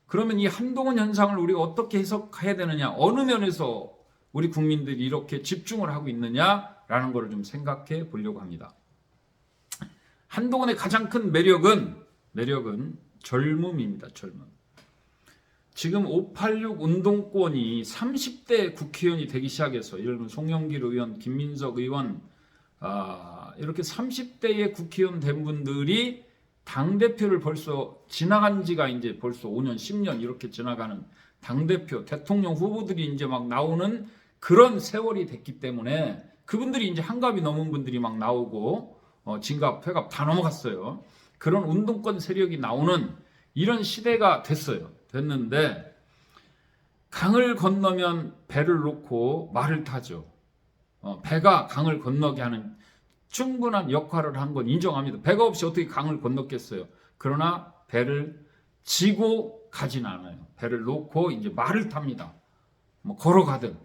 그러면 이 한동훈 현상을 우리가 어떻게 해석해야 되느냐, 어느 면에서 우리 국민들이 이렇게 집중을 하고 있느냐라는 것을 좀 생각해 보려고 합니다. 한동훈의 가장 큰 매력은 젊음입니다. 젊음. 지금 586 운동권이 30대 국회의원이 되기 시작해서, 예를 들면 송영길 의원, 김민석 의원, 이렇게 30대의 국회의원 된 분들이 당대표를 벌써 지나간 지가 이제 벌써 5년, 10년 이렇게 지나가는 당대표, 대통령 후보들이 이제 막 나오는 그런 세월이 됐기 때문에 그분들이 이제 한갑이 넘은 분들이 막 나오고, 진갑, 회갑 다 넘어갔어요. 그런 운동권 세력이 나오는 이런 시대가 됐는데, 강을 건너면 배를 놓고 말을 타죠. 배가 강을 건너게 하는 충분한 역할을 한 건 인정합니다. 배가 없이 어떻게 강을 건넜겠어요. 그러나 배를 지고 가진 않아요. 배를 놓고 이제 말을 탑니다. 뭐 걸어가든.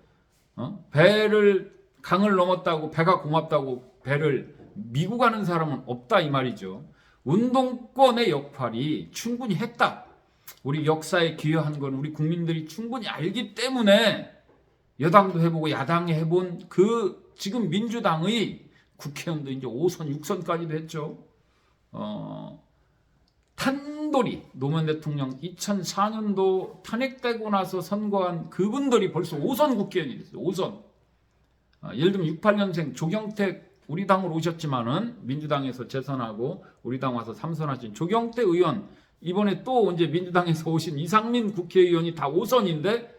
강을 넘었다고 배가 고맙다고 배를 미고 가는 사람은 없다 이 말이죠. 운동권의 역할이 충분히 했다. 우리 역사에 기여한 건 우리 국민들이 충분히 알기 때문에 여당도 해보고 야당이 해본 그 지금 민주당의 국회의원도 이제 5선, 6선까지도 했죠. 탄돌이 노무현 대통령 2004년도 탄핵되고 나서 선거한 그분들이 벌써 5선 국회의원이 됐어요. 5선. 예를 들면 68년생 조경택 우리 당으로 오셨지만은 민주당에서 재선하고 우리 당 와서 3선하신 조경택 의원, 이번에 또 이제 민주당에서 오신 이상민 국회의원이 다 5선인데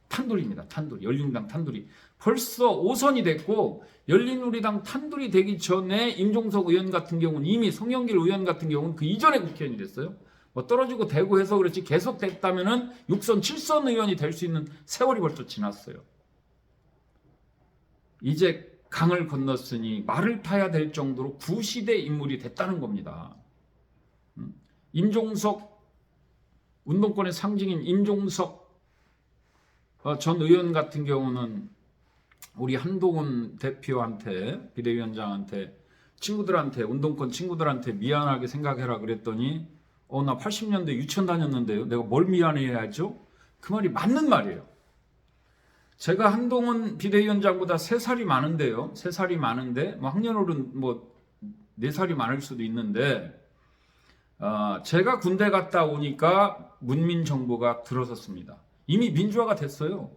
탄돌입니다. 탄돌. 열린우리당 탄돌이. 벌써 5선이 됐고, 열린우리당 탄돌이 되기 전에 임종석 의원 같은 경우는 이미 송영길 의원 같은 경우는 그 이전에 국회의원이 됐어요. 뭐 떨어지고 되고 해서 그렇지 계속 됐다면은 6선, 7선 의원이 될 수 있는 세월이 벌써 지났어요. 이제 강을 건넜으니 말을 타야 될 정도로 구시대 인물이 됐다는 겁니다. 임종석, 운동권의 상징인 임종석 전 의원 같은 경우는 우리 한동훈 대표한테, 비대위원장한테, 친구들한테, 운동권 친구들한테 미안하게 생각해라 그랬더니 나 80년대 유치원 다녔는데요. 내가 뭘 미안해야죠? 그 말이 맞는 말이에요. 제가 한동훈 비대위원장보다 3살이 많은데요. 3살이 많은데 뭐 학년으로는 뭐 4살이 많을 수도 있는데, 제가 군대 갔다 오니까 문민정부가 들어섰습니다. 이미 민주화가 됐어요.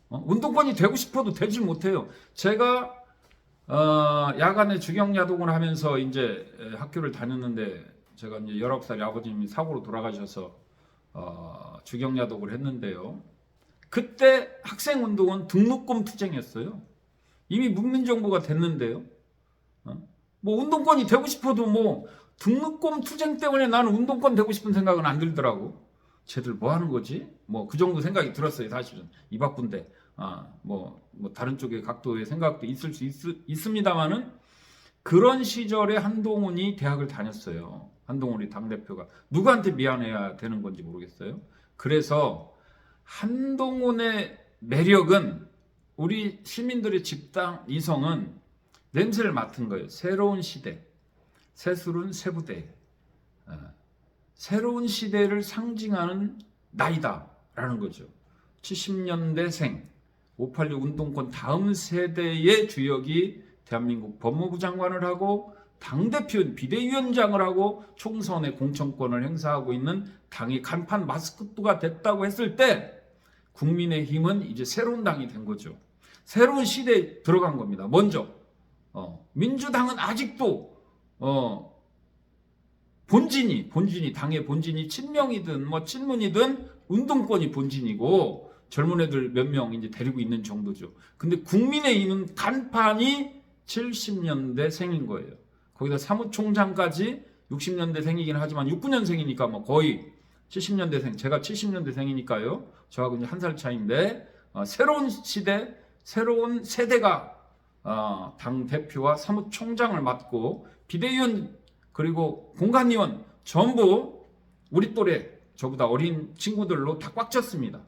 운동권이 되고 싶어도 되질 못해요. 제가 야간에 주경야독을 하면서 이제 학교를 다녔는데, 제가 이제 19살에 아버님이 사고로 돌아가셔서 주경야독을 했는데요. 그때 학생운동은 등록금 투쟁이었어요. 이미 문민정부가 됐는데요. 뭐 운동권이 되고 싶어도 뭐 등록금 투쟁 때문에 나는 운동권 되고 싶은 생각은 안 들더라고. 쟤들 뭐 하는 거지? 뭐 그 정도 생각이 들었어요. 사실은 입 바쁜데 뭐 다른 쪽의 각도의 생각도 있을 수 있습니다만은, 그런 시절에 한동훈이 대학을 다녔어요. 한동훈이 당대표가 누구한테 미안해야 되는 건지 모르겠어요. 그래서 한동훈의 매력은 우리 시민들의 집단 이성은 냄새를 맡은 거예요. 새로운 시대, 새술은 새부대, 새로운 시대를 상징하는 나이다라는 거죠. 70년대생, 586 운동권 다음 세대의 주역이 대한민국 법무부 장관을 하고 당대표 비대위원장을 하고 총선의 공천권을 행사하고 있는 당의 간판 마스코트가 됐다고 했을 때, 국민의힘은 이제 새로운 당이 된 거죠. 새로운 시대에 들어간 겁니다. 먼저 민주당은 아직도 본진이 당의 본진이 친명이든 뭐 친문이든 운동권이 본진이고 젊은 애들 몇 명 이제 데리고 있는 정도죠. 근데 국민의힘은 간판이 70년대생인 거예요. 거기다 사무총장까지 60년대생이긴 하지만 69년생이니까 뭐 거의 70년대생, 제가 70년대생이니까요. 저하고 이제 한 살 차이인데, 새로운 시대, 새로운 세대가 당 대표와 사무총장을 맡고 비대위원 그리고 공관위원 전부 우리 또래, 저보다 어린 친구들로 다 꽉 찼습니다.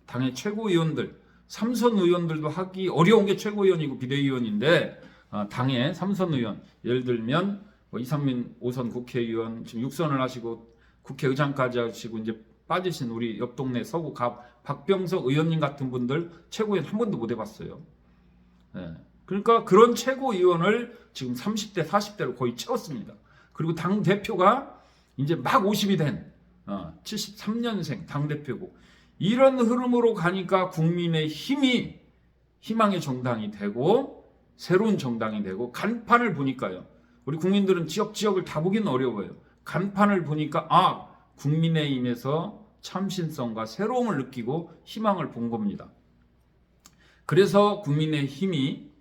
당의 최고위원들, 3선 의원들도 하기 어려운 게 최고위원이고 비대위원인데, 당의 3선 의원, 예를 들면 이상민 5선 국회의원 지금 6선을 하시고 국회의장까지 하시고 이제 빠지신 우리 옆 동네 서구 박병석 의원님 같은 분들 최고위원 한 번도 못 해봤어요. 예. 그러니까 그런 최고위원을 지금 30대 40대로 거의 채웠습니다. 그리고 당 대표가 이제 막 50이 된 73년생 당 대표고, 이런 흐름으로 가니까 국민의 힘이 희망의 정당이 되고 새로운 정당이 되고, 간판을 보니까요, 우리 국민들은 지역을 다 보기는 어려워요. 간판을 보니까 국민의힘에서 참신성과 새로움을 느끼고 희망을 본 겁니다. 그래서 국민의힘이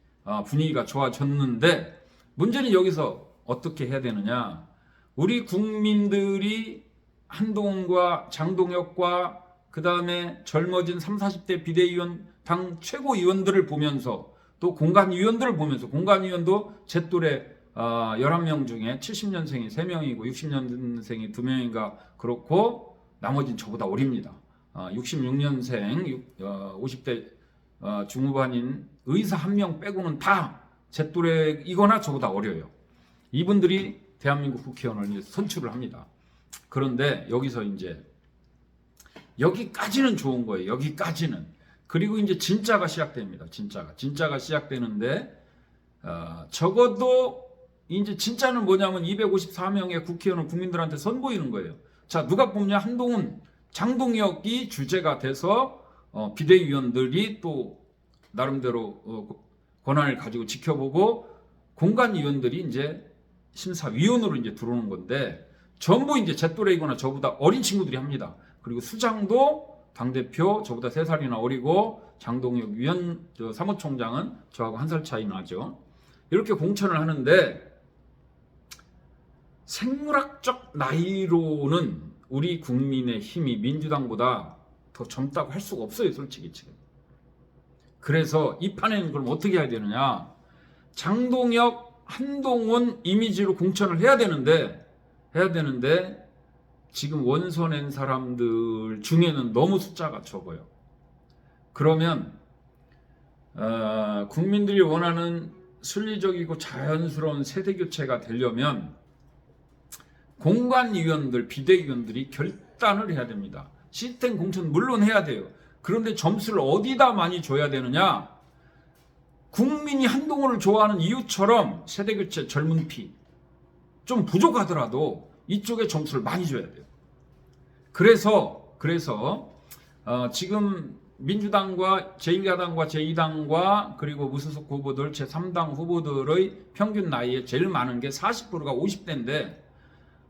분위기가 좋아졌는데, 문제는 여기서 어떻게 해야 되느냐. 우리 국민들이 한동훈과 장동혁과 그 다음에 젊어진 30, 40대 비대위원 당 최고위원들을 보면서, 또 공간위원들을 보면서, 공간위원도 제 또래 11명 중에 70년생이 3명이고 60년생이 2명인가 그렇고, 나머지는 저보다 어립니다. 66년생 50대 중후반인 의사 1명 빼고는 다 제 또래이거나 저보다 어려요. 이분들이 대한민국 국회의원을 선출을 합니다. 그런데 여기서 이제 여기까지는 좋은 거예요. 여기까지는. 그리고 이제 진짜가 시작됩니다. 진짜가 시작되는데, 적어도 이제 진짜는 뭐냐면 254명의 국회의원을 국민들한테 선보이는 거예요. 자, 누가 뽑냐? 한동훈, 장동혁이 주제가 돼서 비대위원들이 또 나름대로 권한을 가지고 지켜보고, 공간위원들이 이제 심사위원으로 이제 들어오는 건데, 전부 이제 제 또래이거나 저보다 어린 친구들이 합니다. 그리고 수장도 당대표 저보다 3살이나 어리고, 장동혁 사무총장은 저하고 1살 차이 나죠. 이렇게 공천을 하는데, 생물학적 나이로는 우리 국민의 힘이 민주당보다 더 젊다고 할 수가 없어요, 솔직히 지금. 그래서 이 판에는 그럼 어떻게 해야 되느냐. 장동혁, 한동훈 이미지로 공천을 해야 되는데 지금 원서 낸 사람들 중에는 너무 숫자가 적어요. 그러면 국민들이 원하는 순리적이고 자연스러운 세대교체가 되려면 공관위원들, 비대위원들이 결단을 해야 됩니다. 시스템 공천 물론 해야 돼요. 그런데 점수를 어디다 많이 줘야 되느냐. 국민이 한동훈을 좋아하는 이유처럼 세대교체 젊은 피 좀 부족하더라도 이쪽에 점수를 많이 줘야 돼요. 그래서 지금 민주당과 제1야당과 제2당과 그리고 무소속 후보들 제3당 후보들의 평균 나이에 제일 많은 게 40%가 50대인데,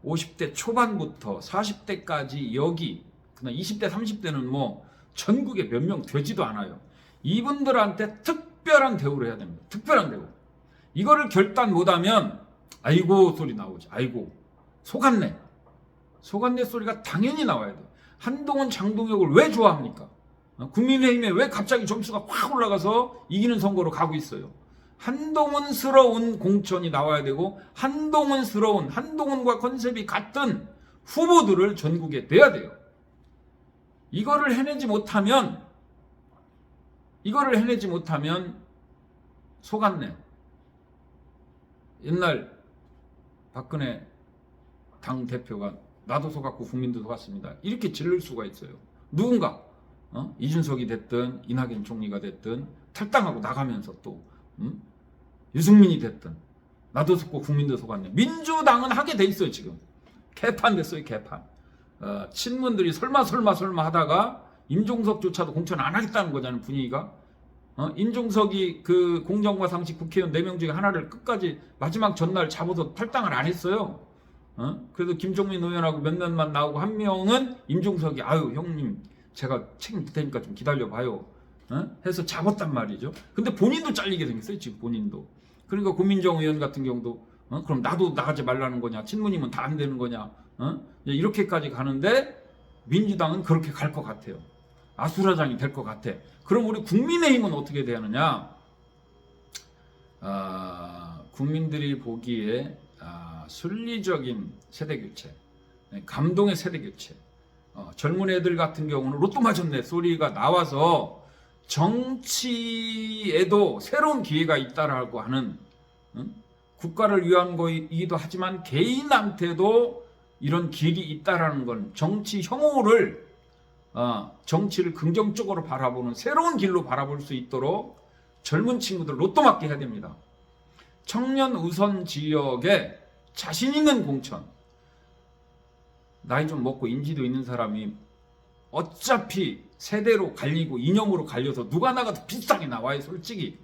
50대 초반부터 40대까지 여기, 그다음 20대 30대는 뭐 전국에 몇 명 되지도 않아요. 이분들한테 특별한 대우를 해야 됩니다. 특별한 대우. 이거를 결단 못하면 아이고 소리 나오지. 아이고 속았네 소리가 당연히 나와야 돼요. 한동훈, 장동혁을 왜 좋아합니까? 국민의힘에 왜 갑자기 점수가 확 올라가서 이기는 선거로 가고 있어요? 한동훈스러운 공천이 나와야 되고, 한동훈과 컨셉이 같은 후보들을 전국에 내야 돼요. 이거를 해내지 못하면 속았네. 옛날 박근혜 당 대표가 나도 속았고 국민도 속았습니다, 이렇게 질릴 수가 있어요. 누군가 이준석이 됐든 이낙연 총리가 됐든 탈당하고 나가면서 또 유승민이 됐든 나도 속고 국민도 속았네. 민주당은 하게 돼 있어요. 지금 개판 됐어요. 개판. 친문들이 설마 하다가 임종석조차도 공천 안 하겠다는 거잖아요. 분위기가. 임종석이 그 공정과 상식 국회의원 4명 중에 하나를 끝까지 마지막 전날 잡아서 탈당을 안 했어요. 그래도 김종민 의원하고 몇몇만 나오고, 한 명은 임종석이 아유 형님 제가 책임질 테니까 좀 기다려봐요 해서 잡았단 말이죠. 근데 본인도 잘리게 생겼어요. 지금 본인도. 그러니까 고민정 의원 같은 경우도 그럼 나도 나가지 말라는 거냐, 친문이면 다 안 되는 거냐, 이렇게까지 가는데 민주당은 그렇게 갈 것 같아요. 아수라장이 될 것 같아. 그럼 우리 국민의힘은 어떻게 되느냐? 국민들이 보기에 순리적인 세대교체, 감동의 세대교체, 젊은 애들 같은 경우는 로또 맞았네 소리가 나와서 정치에도 새로운 기회가 있다라고 하는, 국가를 위한 거이기도 하지만 개인한테도 이런 길이 있다라는 건 정치 혐오를 정치를 긍정적으로 바라보는 새로운 길로 바라볼 수 있도록 젊은 친구들 로또 맞게 해야 됩니다. 청년 우선 지역에 자신 있는 공천, 나이 좀 먹고 인지도 있는 사람이 어차피 세대로 갈리고 이념으로 갈려서 누가 나가도 비슷하게 나와요, 솔직히.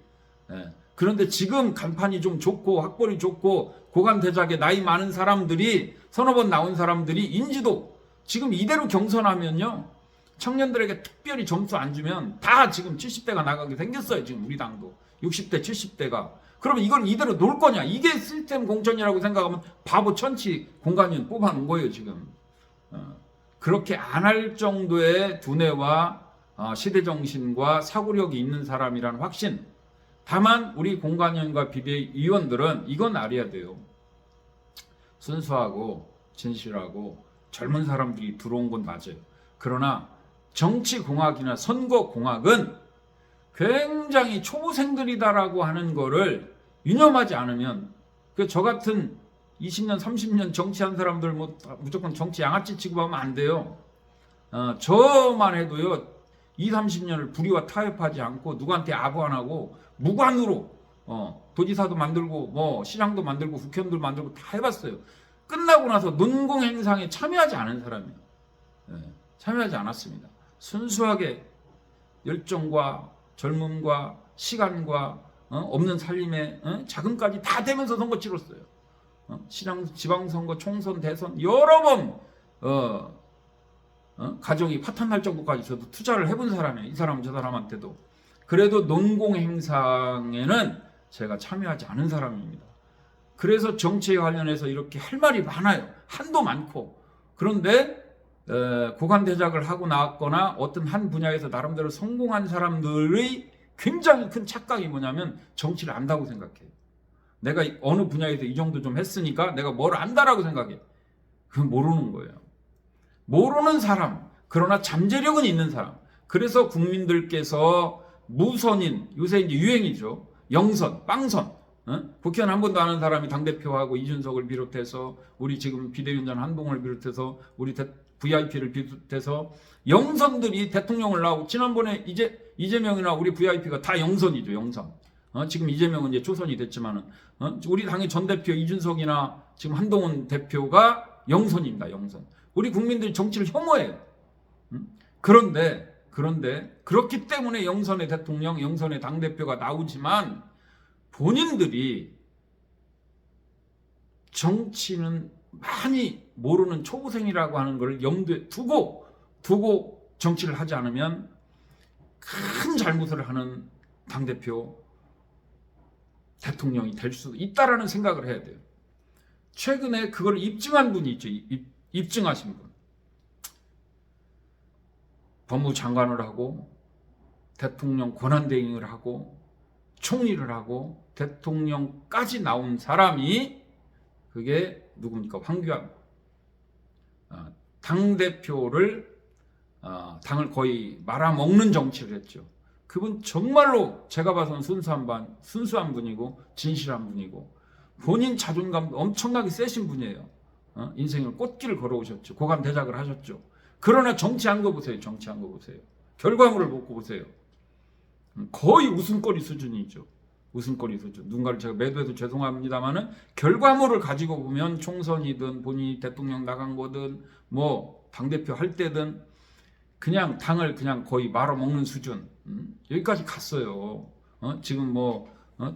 그런데 지금 간판이 좀 좋고 학벌이 좋고 고관대작에 나이 많은 사람들이 서너 번 나온 사람들이 인지도 지금 이대로 경선하면요, 청년들에게 특별히 점수 안 주면 다 지금 70대가 나가게 생겼어요. 지금 우리 당도 60대 70대가. 그러면 이걸 이대로 놓을 거냐, 이게 시스템 공천이라고 생각하면 바보 천치 공간위원 뽑아놓은 거예요 지금. 그렇게 안 할 정도의 두뇌와 시대정신과 사고력이 있는 사람이라는 확신. 다만 우리 공관위원과 비대위원들은 이건 알아야 돼요. 순수하고 진실하고 젊은 사람들이 들어온 건 맞아요. 그러나 정치공학이나 선거공학은 굉장히 초보생들이다라고 하는 거를 유념하지 않으면 저 같은 20년 30년 정치한 사람들 무조건 정치 양아치 취급하면 안 돼요. 저만 해도요 20, 30년을 불의와 타협하지 않고 누구한테 아부 안 하고 무관으로 도지사도 만들고 시장도 만들고 국회의원도 만들고 다 해봤어요. 끝나고 나서 논공 행상에 참여하지 않은 사람이에요. 참여하지 않았습니다. 순수하게 열정과 젊음과 시간과 없는 살림에 자금까지 다 대면서 선거 치렀어요. 시장, 지방선거, 총선, 대선 여러 번 가정이 파탄날 정도까지 저도 투자를 해본 사람이에요. 이 사람 저 사람한테도. 그래도 논공 행상에는 제가 참여하지 않은 사람입니다. 그래서 정치에 관련해서 이렇게 할 말이 많아요. 한도 많고. 그런데 고관대작을 하고 나왔거나 어떤 한 분야에서 나름대로 성공한 사람들의 굉장히 큰 착각이 뭐냐면 정치를 안다고 생각해요. 내가 어느 분야에서 이 정도 좀 했으니까 내가 뭘 안다라고 생각해. 그건 모르는 거예요. 모르는 사람, 그러나 잠재력은 있는 사람. 그래서 국민들께서 무선인, 요새 이제 유행이죠. 영선, 빵선. 국회의원 한 번도 안 한 사람이 당대표하고 이준석을 비롯해서 우리 지금 비대위원장 한동훈을 비롯해서 우리 VIP를 비롯해서 영선들이 대통령을 나오고, 지난번에 이재명이나 우리 VIP가 다 영선이죠. 영선. 지금 이재명은 이제 초선이 됐지만은 우리 당의 전 대표 이준석이나 지금 한동훈 대표가 영선입니다. 영선. 우리 국민들이 정치를 혐오해요. 그런데 그렇기 때문에 영선의 대통령, 영선의 당대표가 나오지만 본인들이 정치는 많이 모르는 초보생이라고 하는 걸 염두에 두고 정치를 하지 않으면 큰 잘못을 하는 당대표, 대통령이 될 수도 있다라는 생각을 해야 돼요. 최근에 그걸 입증한 분이 있죠. 입증하신 분. 법무장관을 하고 대통령 권한대행을 하고 총리를 하고 대통령까지 나온 사람이, 그게 누굽니까? 황교안. 당대표를 당을 거의 말아먹는 정치를 했죠. 그분 정말로 제가 봐서는 순수한 분이고 진실한 분이고 본인 자존감도 엄청나게 세신 분이에요. 인생을 꽃길을 걸어오셨죠. 고관대작을 하셨죠. 그러나 정치한 거 보세요. 정치한 거 보세요. 결과물을 보고 보세요. 거의 웃음거리 수준이죠. 웃음거리 수준. 누군가를 제가 매도해서 죄송합니다만은 결과물을 가지고 보면 총선이든 본인이 대통령 나간 거든 당대표 할 때든 그냥 당을 그냥 거의 말아먹는 수준. 여기까지 갔어요. 지금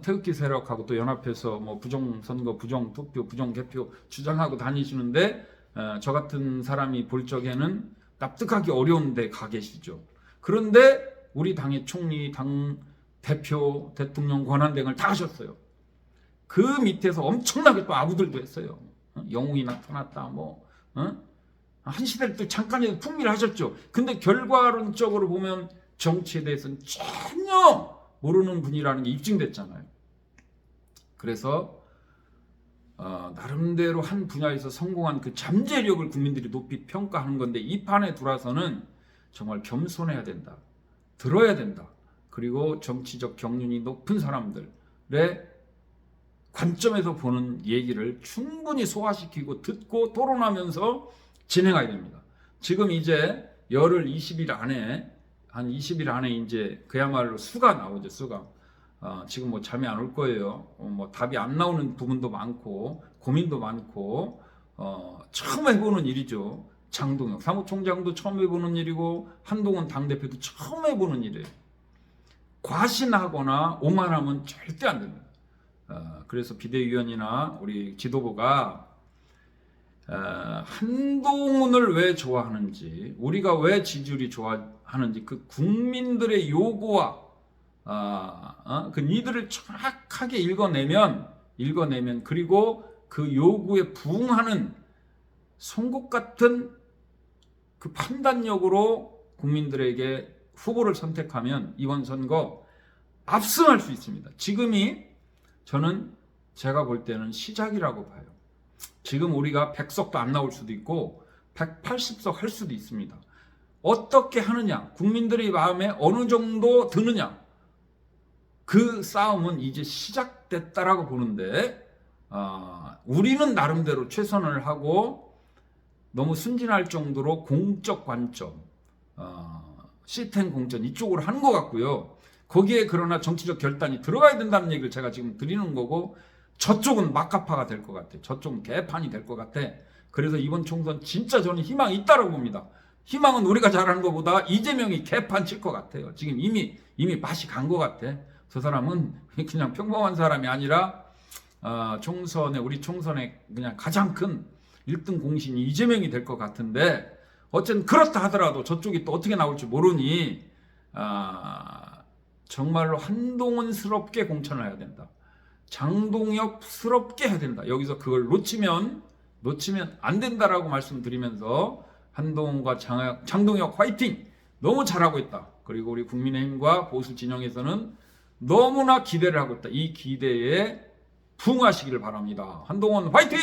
태극기 세력하고 또 연합해서 부정선거, 부정투표, 부정개표 주장하고 다니시는데 저 같은 사람이 볼 적에는 납득하기 어려운 데 가 계시죠. 그런데 우리 당의 총리, 당 대표, 대통령 권한대행을 다 하셨어요. 그 밑에서 엄청나게 또 아부들도 했어요. 영웅이 나타났다 한 시대를 또 잠깐이라도 풍미를 하셨죠. 근데 결과론적으로 보면 정치에 대해서는 전혀 모르는 분이라는 게 입증됐잖아요. 그래서 나름대로 한 분야에서 성공한 그 잠재력을 국민들이 높이 평가하는 건데, 이 판에 들어와서는 정말 겸손해야 된다. 들어야 된다. 그리고 정치적 경륜이 높은 사람들의 관점에서 보는 얘기를 충분히 소화시키고 듣고 토론하면서 진행해야 됩니다. 지금 이제 열흘 20일 안에 한 20일 안에 이제 그야말로 수가 나오죠. 수가 지금 뭐 잠이 안 올 거예요. 뭐 답이 안 나오는 부분도 많고 고민도 많고 처음 해보는 일이죠. 장동혁 사무총장도 처음 해보는 일이고 한동훈 당대표도 처음 해보는 일이에요. 과신하거나 오만하면 절대 안 됩니다. 그래서 비대위원이나 우리 지도부가 한동훈을 왜 좋아하는지, 우리가 왜 지지율이 좋아하는지 그 국민들의 요구와 그 니들을 정확하게 읽어내면 그리고 그 요구에 부응하는 송곳 같은 그 판단력으로 국민들에게 후보를 선택하면 이번 선거 압승할 수 있습니다. 지금이 저는 제가 볼 때는 시작이라고 봐요. 지금 우리가 100석도 안 나올 수도 있고 180석 할 수도 있습니다. 어떻게 하느냐, 국민들의 마음에 어느 정도 드느냐, 그 싸움은 이제 시작됐다라고 보는데 우리는 나름대로 최선을 하고 너무 순진할 정도로 공적 관점, 시스템 공천 이쪽으로 하는 것 같고요. 거기에 그러나 정치적 결단이 들어가야 된다는 얘기를 제가 지금 드리는 거고, 저쪽은 막가파가 될 것 같아. 저쪽은 개판이 될 것 같아. 그래서 이번 총선 진짜 저는 희망이 있다고 봅니다. 희망은 우리가 잘하는 것보다 이재명이 개판 칠 것 같아요. 지금 이미 맛이 간 것 같아. 저 사람은 그냥 평범한 사람이 아니라 우리 총선에 그냥 가장 큰 1등 공신이 이재명이 될 것 같은데, 어쨌든 그렇다 하더라도 저쪽이 또 어떻게 나올지 모르니 정말로 한동훈스럽게 공천을 해야 된다. 장동혁스럽게 해야 된다. 여기서 그걸 놓치면 안 된다라고 말씀드리면서 한동훈과 장동혁 화이팅! 너무 잘하고 있다. 그리고 우리 국민의힘과 보수 진영에서는 너무나 기대를 하고 있다. 이 기대에 부응하시기를 바랍니다. 한동훈 화이팅!